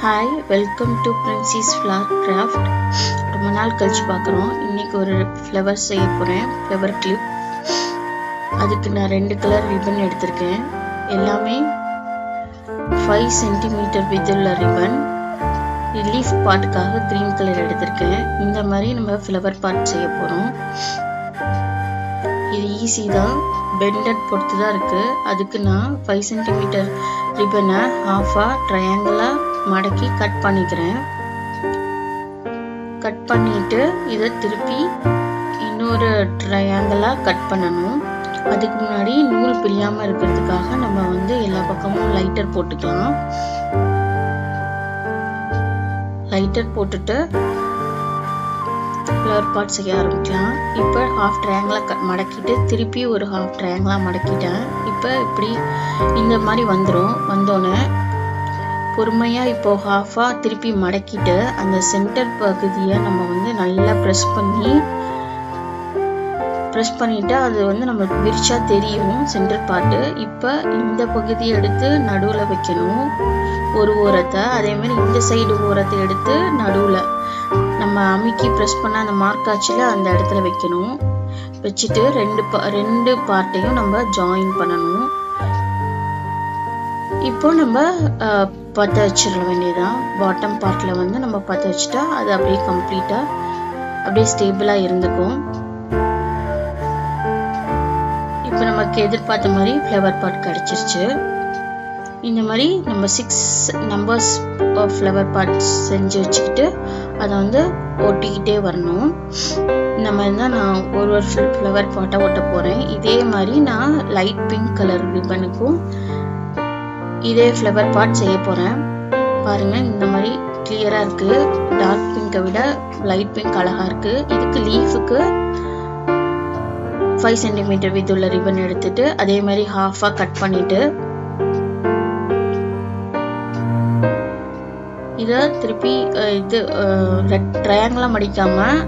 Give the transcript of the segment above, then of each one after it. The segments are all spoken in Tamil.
Hi, welcome to princess flower craft. ரொம்ப நாள் கழிச்சு பார்க்குறோம். இன்றைக்கி ஒரு ஃப்ளவர் செய்ய போகிறேன், ஃப்ளவர் கிளிப். அதுக்கு நான் 2 கலர் ரிப்பன் எடுத்திருக்கேன். எல்லாமே 5 சென்டிமீட்டர் வித்துள்ள ரிப்பன். லீஃப் பாட்டுக்காக க்ரீன் கலர் எடுத்திருக்கேன். இந்த மாதிரி நம்ம ஃப்ளவர் பாட் செய்ய போகிறோம். இது ஈஸி தான், பெண்டட் பொறுத்து தான் இருக்குது. அதுக்கு நான் 5 சென்டிமீட்டர் ரிப்பனை ஹாஃபாக ட்ரையாங்கிளாக மடக்கி கட் பண்ணிக்கிறேன். கட் பண்ணிட்டு இதை திருப்பி இன்னொரு ட்ரையாங்கிளாக கட் பண்ணணும். அதுக்கு முன்னாடி நூல் பிரியாமல் இருக்கிறதுக்காக நம்ம எல்லா பக்கமும் லைட்டர் போட்டுக்கலாம். லைட்டர் போட்டுட்டு ஃப்ளவர் பாட் செய்ய ஆரம்பிக்கலாம். இப்போ ஹாஃப் ட்ரையாங்கிளாக மடக்கிட்டு திருப்பி ஒரு ஹாஃப் ட்ரையாங்கிளாக மடக்கிட்டேன். இப்போ இப்படி இந்த மாதிரி வந்தோடனே பொறுமையாக இப்போது ஹாஃபாக திருப்பி மடக்கிட்டு அந்த சென்டர் பகுதியை நம்ம நல்லா ப்ரெஸ் பண்ணிவிட்டு அது நம்மளுக்கு விரிச்சா தெரியும் சென்டர் பார்ட்டு. இப்போ இந்த பகுதியை எடுத்து நடுவில் வைக்கணும் ஒரு ஓரத்தை. அதேமாதிரி இந்த சைடு ஓரத்தை எடுத்து நடுவில் நம்ம அமுக்கி ப்ரெஸ் பண்ண அந்த மார்க்காச்சில் அந்த இடத்துல வைக்கணும். வச்சுட்டு ரெண்டு பார்ட்டையும் நம்ம ஜாயின் பண்ணணும். இப்போ நம்ம பற்ற வச்சிட வேண்டியதான். பாட்டம் பார்ட்டில் நம்ம பற்ற வச்சுட்டா அது அப்படியே கம்ப்ளீட்டாக அப்படியே ஸ்டேபிளாக இருந்துக்கும். இப்போ நமக்கு எதிர்பார்த்த மாதிரி ஃப்ளவர் பாட் கிடச்சிருச்சு. இந்த மாதிரி நம்ம 6 நம்பர்ஸ் ஃப்ளவர் பாட் செஞ்சு வச்சுக்கிட்டு அதை ஒட்டிக்கிட்டே வரணும். இந்த மாதிரி தான் நான் ஒரு ஃப்ளவர் பாட்டை ஒட்ட போகிறேன். இதே மாதிரி நான் லைட் பிங்க் கலர் ரிப்பனுக்கும் இதே ஃப்ளவர் பாட் செய்ய போகிறேன். பாருங்கள், இந்த மாதிரி கிளியராக இருக்குது. டார்க் பிங்கை விட லைட் பிங்க் அழகாக இருக்குது. இதுக்கு லீஃபுக்கு 5 சென்டிமீட்டர் வித்துள்ள ரிப்பன் எடுத்துட்டு அதே மாதிரி ஹாஃபாக கட் பண்ணிவிட்டு இதை திருப்பி ட்ரையாங்கிளாக மடிக்காமல்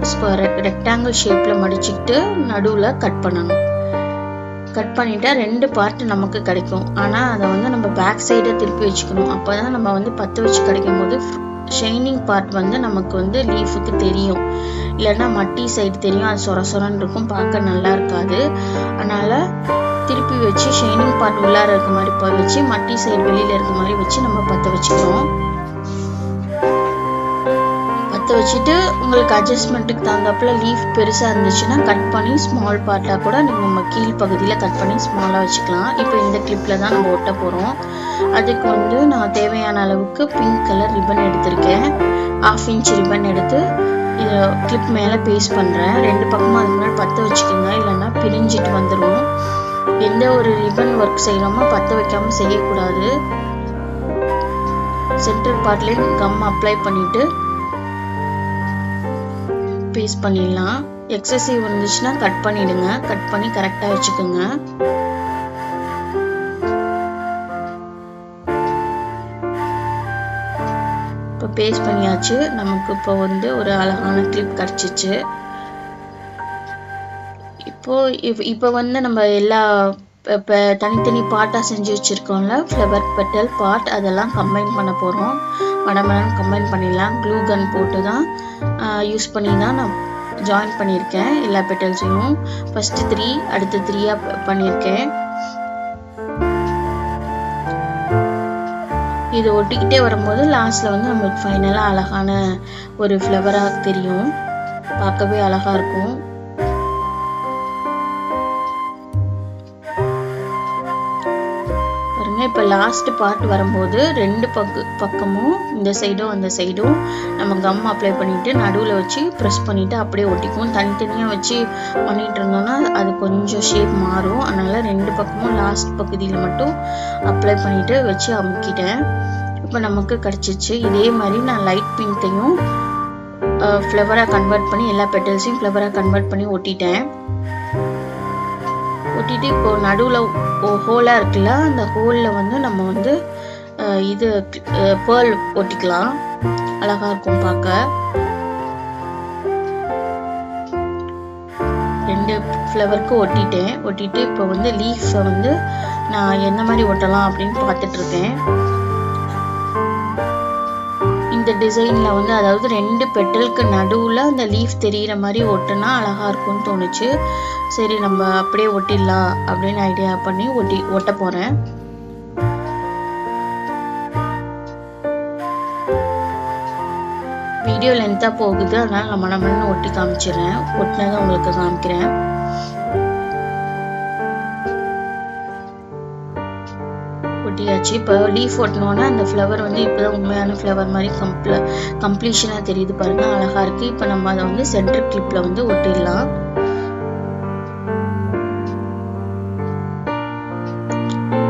ரெக்டாங்கிள் ஷேப்பில் மடிச்சுக்கிட்டு நடுவில் கட் பண்ணணும். கட் பண்ணிட்டா 2 பார்ட் நமக்கு கிடைக்கும். ஆனால் அதை நம்ம பேக் சைடை திருப்பி வச்சுக்கணும். அப்போ தான் நம்ம பற்ற வச்சு கிடைக்கும் போது ஷைனிங் பார்ட் நமக்கு லீஃபுக்கு தெரியும். இல்லைன்னா மட்டி சைடு தெரியும், அது சொரன்னு இருக்கும், பார்க்க நல்லா இருக்காது. அதனால் திருப்பி வச்சு ஷைனிங் பார்ட் உள்ளார இருக்க மாதிரி வச்சு மட்டி சைடு வெளியில் இருக்க மாதிரி வச்சு நம்ம பற்ற வச்சுக்கிறோம். வச்சுட்டு உங்களுக்கு அட்ஜஸ்ட்மெண்ட்டுக்கு தகுந்தாப்புல லீஃப் பெருசாக இருந்துச்சுன்னா கட் பண்ணி ஸ்மால் பார்ட்டாக கூட நம்ம கீழ் பகுதியில் கட் பண்ணி ஸ்மாலாக வச்சுக்கலாம். இப்போ இந்த கிளிப்பில் தான் நம்ம ஒட்ட போகிறோம். அதுக்கு நான் தேவையான அளவுக்கு பிங்க் கலர் ரிப்பன் எடுத்திருக்கேன். 1/2 இன்ச் ரிப்பன் எடுத்து இதை கிளிப் மேலே பேஸ்ட் பண்ணுறேன். 2 பக்கமும் அதுக்கு முன்னாடி பற்ற வச்சுக்கோங்க, இல்லைன்னா பிரிஞ்சிட்டு வந்துடும். எந்த ஒரு ரிப்பன் ஒர்க் செய்கிறோமோ பற்ற வைக்காமல் செய்யக்கூடாது. சென்டர் பார்ட்லேயும் கம் அப்ளை பண்ணிவிட்டு பேஸ்ட் பண்ணிடலாம். எக்ஸசிவ் இருந்துச்சுன்னா கட் பண்ணிடுங்க. கட் பண்ணி கரெக்டாக வச்சுக்கோங்க. இப்போ பேஸ்ட் பண்ணியாச்சு. நமக்கு இப்போ ஒரு அழகான கிளிப் கிடச்சிச்சு. இப்போ நம்ம எல்லா இப்போ தனித்தனி பார்ட்டாக செஞ்சு வச்சுருக்கோம்ல ஃப்ளவர் பெட்டல் பார்ட், அதெல்லாம் கம்பைன் பண்ண போகிறோம். மடமடம் கம்பைன் பண்ணிடலாம். க்ளூ கன் போட்டு தான் யூஸ் பண்ணி தான் நான் ஜாயின் பண்ணியிருக்கேன் எல்லா பெட்டல்ஸையும். ஃபஸ்ட்டு 3, அடுத்து 3 பண்ணியிருக்கேன். இது ஒட்டிக்கிட்டே வரும்போது லாஸ்ட்டில் நம்மளுக்கு ஃபைனலாக அழகான ஒரு ஃப்ளவராக தெரியும். பார்க்கவே அழகாக இருக்கும். இப்போ லாஸ்ட் பார்ட் வரும்போது 2 பக்கமும் இந்த சைடும் அந்த சைடும் நம்ம கம் அப்ளை பண்ணிவிட்டு நடுவில் வச்சு ப்ரெஸ் பண்ணிவிட்டு அப்படியே ஒட்டிக்கும். தனித்தனியாக வச்சு பண்ணிகிட்டு இருந்தோம்னா அது கொஞ்சம் ஷேப் மாறும். அதனால் 2 பக்கமும் லாஸ்ட் பகுதியில் மட்டும் அப்ளை பண்ணிவிட்டு வச்சு அமுக்கிட்டேன். இப்போ நமக்கு கிடச்சிச்சு. இதே மாதிரி நான் லைட் பிங்க்கையும் ஃப்ளவராக கன்வெர்ட் பண்ணி எல்லா பெட்டல்ஸையும் ஃப்ளவராக கன்வெர்ட் பண்ணி ஒட்டிட்டேன். ஒட்டிட்டு இப்போ நடுவில் ஹோலாக இருக்குல்ல, அந்த ஹோலில் நம்ம இது பேர்ல் ஒட்டிக்கலாம். அழகாக இருக்கும் பார்க்க. 2 ஃப்ளவருக்கு ஒட்டிட்டு இப்போ வந்து லீஃபை வந்து நான் என்ன மாதிரி ஒட்டலாம் அப்படின்னு பார்த்துட்டு இருக்கேன். இந்த டிசைனில் வந்து அதாவது 2 பெட்டலுக்கு நடுவில் அந்த லீஃப் தெரிகிற மாதிரி ஒட்டினா அழகாக இருக்கும்னு தோணுச்சு. சரி நம்ம அப்படியே ஒட்டிடலாம் அப்படின்னு ஐடியா பண்ணி ஒட்ட போகிறேன். வீடியோ லென்த்தாக போகுது, அதனால் நம்மன்னு ஒட்டி காமிச்சிடுறேன். ஒட்டினதை உங்களுக்கு காமிக்கிறேன். ஒட்டியாச்சு. இப்போ லீஃப் ஒட்டினோன்னா அந்த ஃப்ளவர் வந்து இப்போதான் உண்மையான ஃப்ளவர் மாதிரி கம்ப்ளீஷனாக தெரியுது பாருங்க, அழகாக இருக்குது. இப்போ நம்ம அதை வந்து சென்டர் கிளிப்பில் வந்து ஒட்டிடலாம்.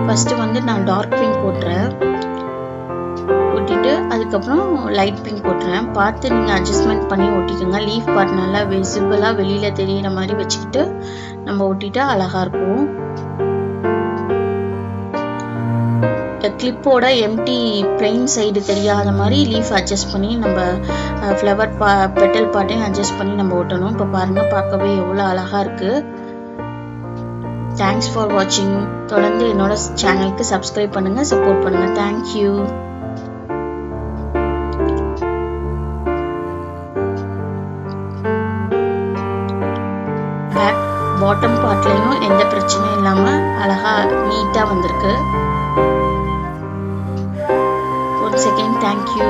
ஃபஸ்ட்டு வந்து நான் டார்க் பிங்க் போட்டுறேன். ஒட்டிட்டு அதுக்கப்புறம் லைட் பிங்க் போட்டுறேன். பார்த்து நீங்கள் அட்ஜஸ்ட்மெண்ட் பண்ணி ஒட்டிக்கோங்க. லீஃப் பார்ட் நல்லா விசிபிளாக வெளியில் தெரிகிற மாதிரி வச்சுக்கிட்டு நம்ம ஒட்டிட்டா அழகாக இருக்கும். கிளிப்போட எம்டி பிளெயின் சைடு தெரியாத மாதிரி லீஃப் அட்ஜஸ்ட் பண்ணி நம்ம ஃப்ளவர் பெட்டல் பார்ட்டையும் அட்ஜஸ்ட் பண்ணி நம்ம ஒட்டணும். இப்போ பாருங்கள், பார்க்கவே எவ்வளோ அழகாக இருக்குது. தேங்க்ஸ் ஃபார் வாட்சிங். தொடர்ந்து என்னோட சேனலுக்கு சப்ஸ்கிரைப் பண்ணுங்கள், சப்போர்ட் பண்ணுங்கள். தேங்க்யூ. பேக் பாட்டம் பார்ட்லேயும் எந்த பிரச்சனையும் இல்லாமல் அழகாக நீட்டாக வந்திருக்கு. Once again, thank you.